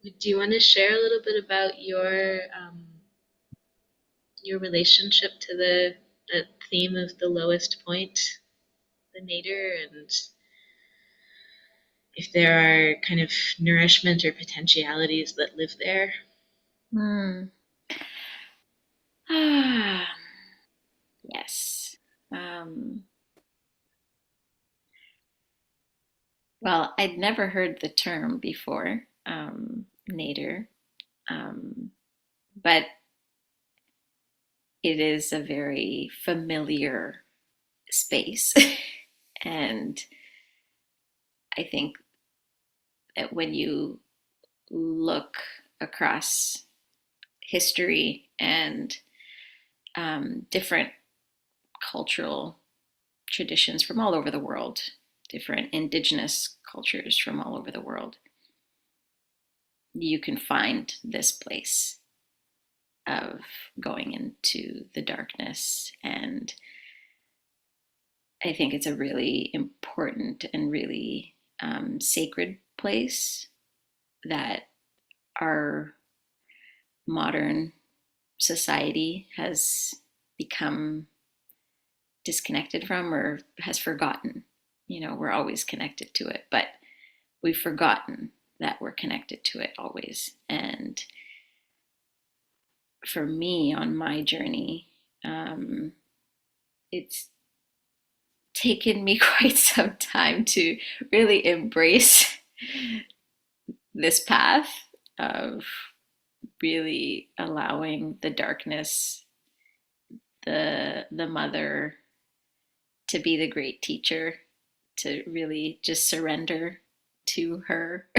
Do you want to share a little bit about your relationship to the theme of the lowest point, the nadir, and if there are kind of nourishment or potentialities that live there? Hmm. Ah, yes. Um, well, I'd never heard the term before, nadir, um, but it is a very familiar space. And I think that when you look across history and different cultural traditions from all over the world, different indigenous cultures from all over the world, you can find this place of going into the darkness. And I think it's a really important and really sacred place that our modern society has become disconnected from or has forgotten. You know, we're always connected to it, but we've forgotten that we're connected to it always. And for me on my journey, it's taken me quite some time to really embrace this path of really allowing the darkness, the mother, to be the great teacher, to really just surrender to her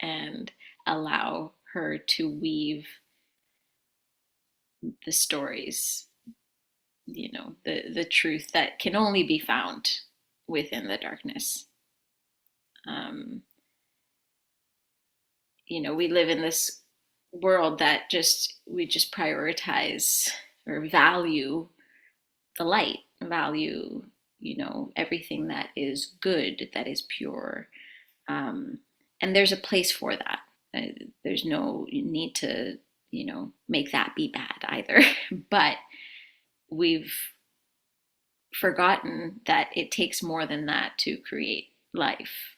and allow her to weave the stories, the truth that can only be found within the darkness. um, we live in this world that we just prioritize or value the light, value, everything that is good, that is pure. um, and there's a place for that. There's no need to, make that be bad either. But we've forgotten that it takes more than that to create life,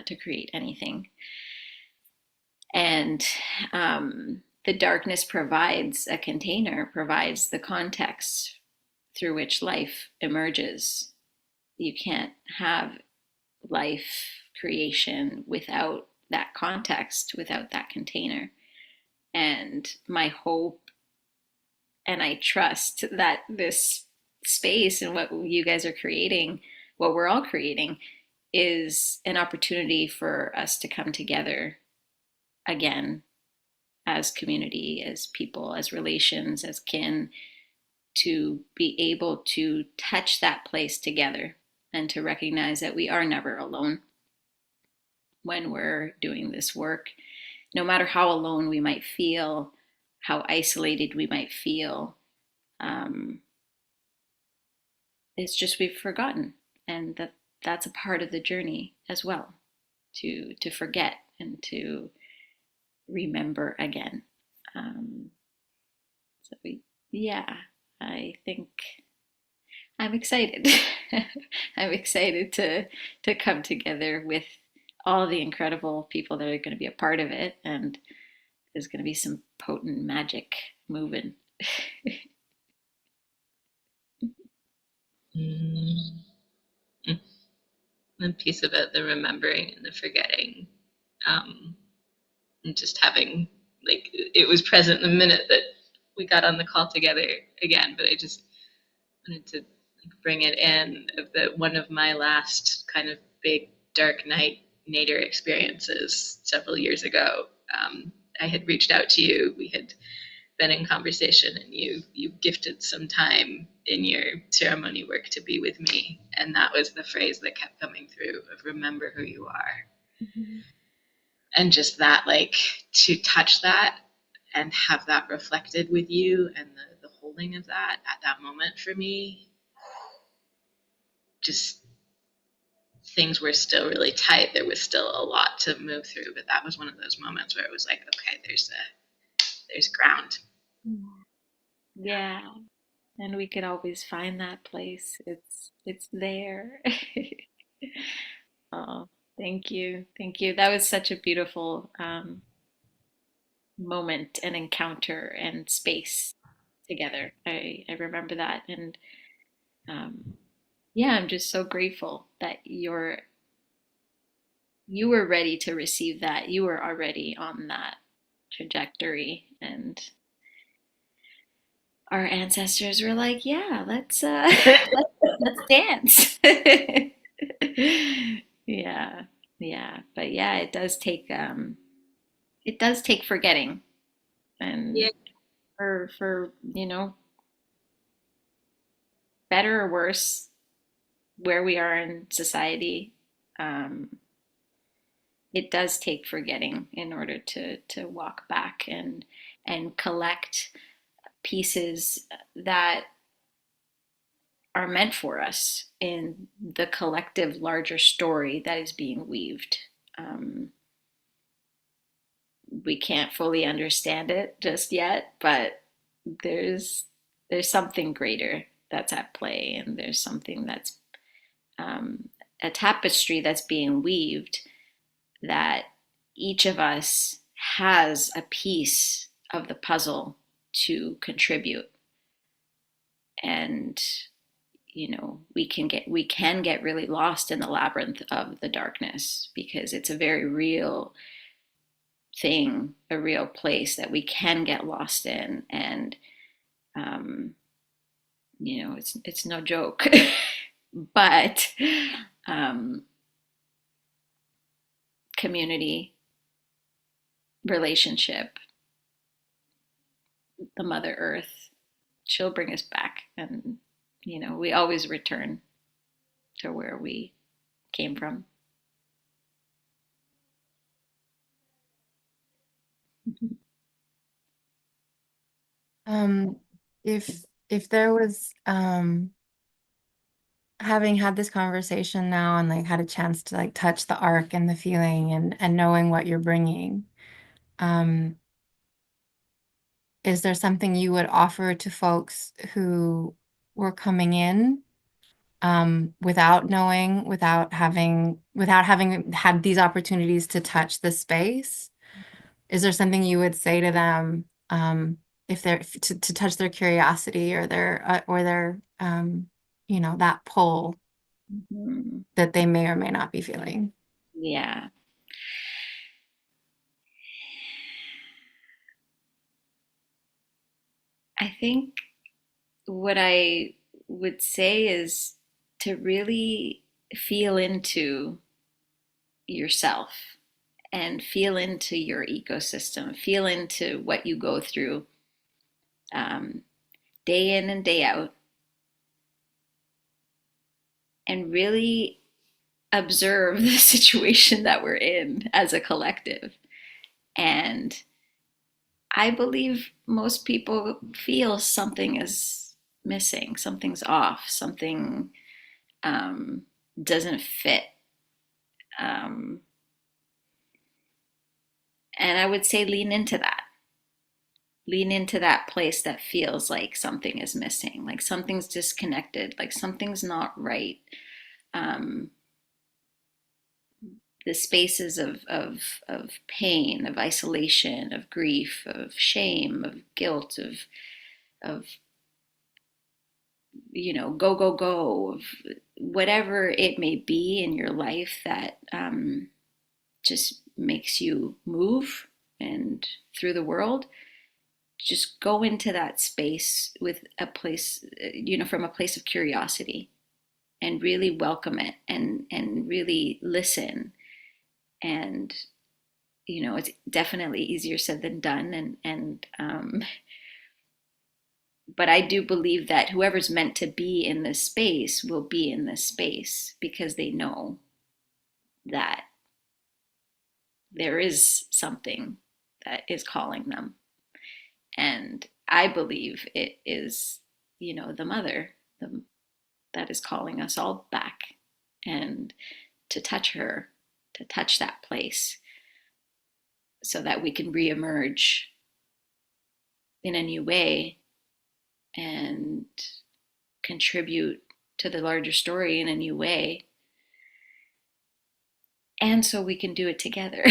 to create anything. And the darkness provides a container, provides the context through which life emerges. You can't have life creation without that context, without that container. And my hope, and I trust that this space and what you guys are creating, what we're all creating, is an opportunity for us to come together again as community, as people, as relations, as kin, to be able to touch that place together and to recognize that we are never alone when we're doing this work. No matter how alone we might feel, how isolated we might feel, um, it's just we've forgotten, and that's a part of the journey as well, to forget and to remember again. Um, so yeah, I think I'm excited. I'm excited to come together with all the incredible people that are going to be a part of it, and there's going to be some potent magic moving. Mm. The piece about the remembering and the forgetting, um, and just having, like, it was present the minute that we got on the call together again, but I just wanted to bring it in of that one of my last kind of big dark night nadir experiences several years ago. I had reached out to you. We had been in conversation, and you gifted some time in your ceremony work to be with me, and that was the phrase that kept coming through of remember who you are. Mm-hmm. And just that, like, to touch that and have that reflected with you, and the holding of that at that moment for me just things were still really tight. There was still a lot to move through, but that was one of those moments where it was like, okay, there's ground. Yeah. And we could always find that place. It's there. Oh, thank you. Thank you. That was such a beautiful moment and encounter and space together. I remember that. And um, yeah, I'm just so grateful that you were ready to receive that. You were already on that trajectory, and our ancestors were like, "Yeah, let's dance." Yeah, yeah, but yeah, it does take forgetting, and Yeah. for better or worse, where we are in society, um, it does take forgetting in order to walk back and collect pieces that are meant for us in the collective larger story that is being weaved. Um, we can't fully understand it just yet, but there's there's something greater that's at play, and there's something that's um, a tapestry that's being weaved that each of us has a piece of the puzzle to contribute. And we can get really lost in the labyrinth of the darkness, because it's a very real thing, a real place that we can get lost in. And um, it's no joke. But um, community, relationship, the Mother Earth, she'll bring us back. And we always return to where we came from. Um, if there was having had this conversation now and like had a chance to like touch the arc and the feeling and knowing what you're bringing, um, is there something you would offer to folks who were coming in without knowing, without having had these opportunities to touch the space? Is there something you would say to them if they're to touch their curiosity or their that pull Mhm. that they may or may not be feeling? Yeah, I think what I would say is to really feel into yourself and feel into your ecosystem, feel into what you go through um, day in and day out, and really observe the situation that we're in as a collective. And I believe most people feel something is missing, something's off, something um, doesn't fit. Um, and I would say lean into that. Lean into that place that feels like something is missing, like something's disconnected, like something's not right. Um, the spaces of pain, of isolation, of grief, of shame, of guilt, of go, go, go, of whatever it may be in your life that just makes you move and through the world. Just go into that space with a place, from a place of curiosity, and really welcome it, and really listen. And it's definitely easier said than done. And but I do believe that whoever's meant to be in this space will be in this space because they know that there is something that is calling them. And I believe it is, the mother, that is calling us all back, and to touch her, to touch that place, so that we can reemerge in a new way and contribute to the larger story in a new way. And so we can do it together,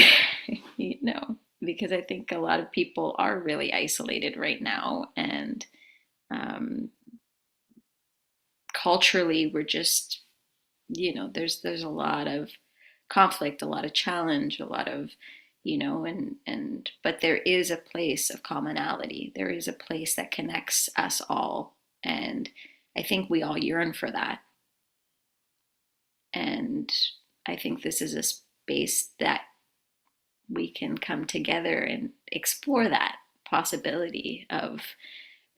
because I think a lot of people are really isolated right now. And culturally, we're just, there's a lot of conflict, a lot of challenge, a lot of, but there is a place of commonality. There is a place that connects us all. And I think we all yearn for that. And I think this is a space that we can come together and explore that possibility of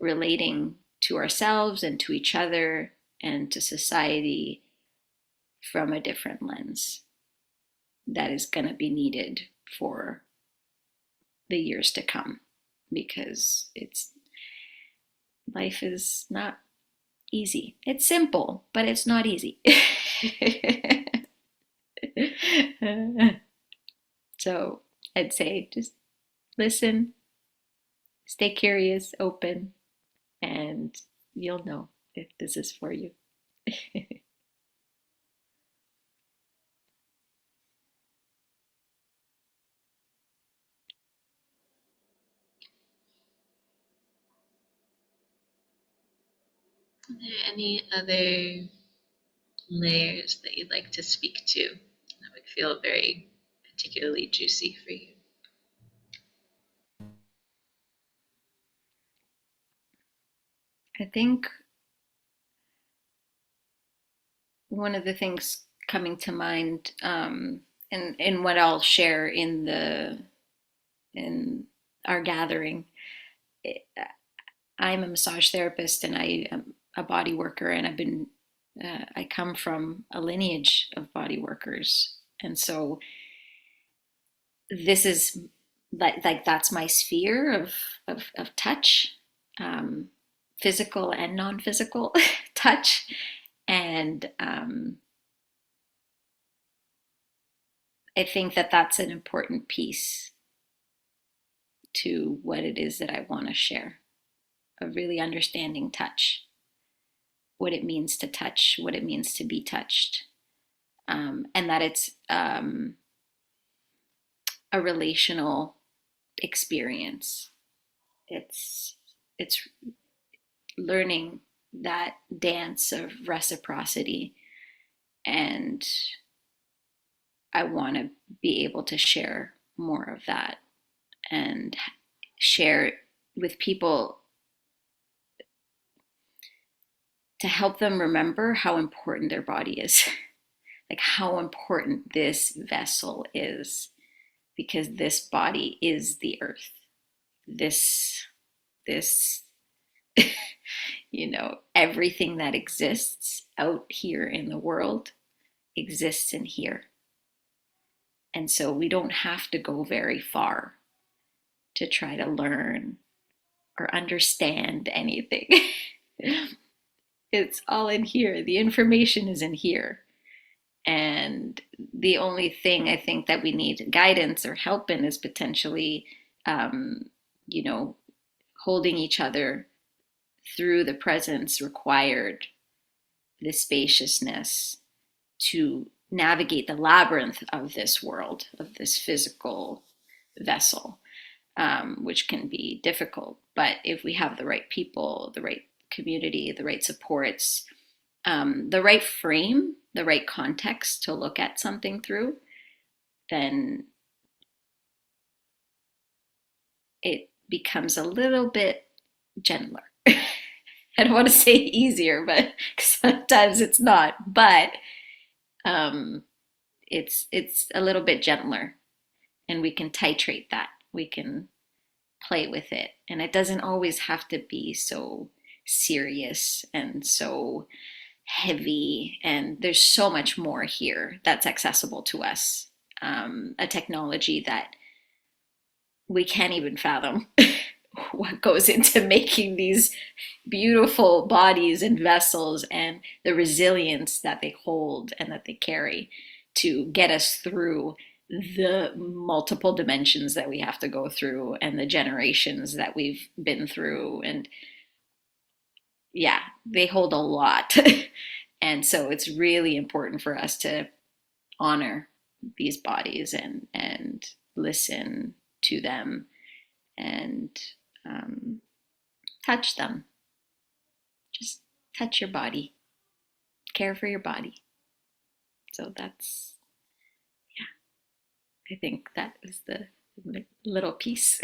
relating to ourselves and to each other and to society from a different lens that is going to be needed for the years to come, because life is not easy. It's simple, but it's not easy. So I'd say just listen, stay curious, open, and you'll know if this is for you. Are there any other layers that you'd like to speak to that would feel very particularly juicy for you? I think one of the things coming to mind, and what I'll share in our gathering, I'm a massage therapist and I am a body worker, and I come from a lineage of body workers, and so this is like that's my sphere of touch, physical and non-physical touch. And I think that that's an important piece to what it is that I want to share, of really understanding touch, what it means to touch, what it means to be touched, and that it's a relational experience. It's learning that dance of reciprocity, and I want to be able to share more of that and share with people to help them remember how important their body is, like how important this vessel is, because this body is the earth. This everything that exists out here in the world exists in here. And so we don't have to go very far to try to learn or understand anything. It's all in here. The information is in here. And the only thing I think that we need guidance or help in is potentially, holding each other through the presence required, the spaciousness to navigate the labyrinth of this world, of this physical vessel, which can be difficult. But if we have the right people, the right community, the right supports, the right frame, the right context to look at something through, then it becomes a little bit gentler. I don't want to say easier, but sometimes it's not. But it's a little bit gentler, and we can titrate that. We can play with it, and it doesn't always have to be so serious and so heavy. And there's so much more here that's accessible to us. A technology that we can't even fathom what goes into making these beautiful bodies and vessels, and the resilience that they hold and that they carry. to get us through the multiple dimensions that we have to go through and the generations that we've been through. And yeah, they hold a lot. And so it's really important for us to honor these bodies and listen to them and touch them. Just touch your body, care for your body. So that's, yeah, I think that is the little piece.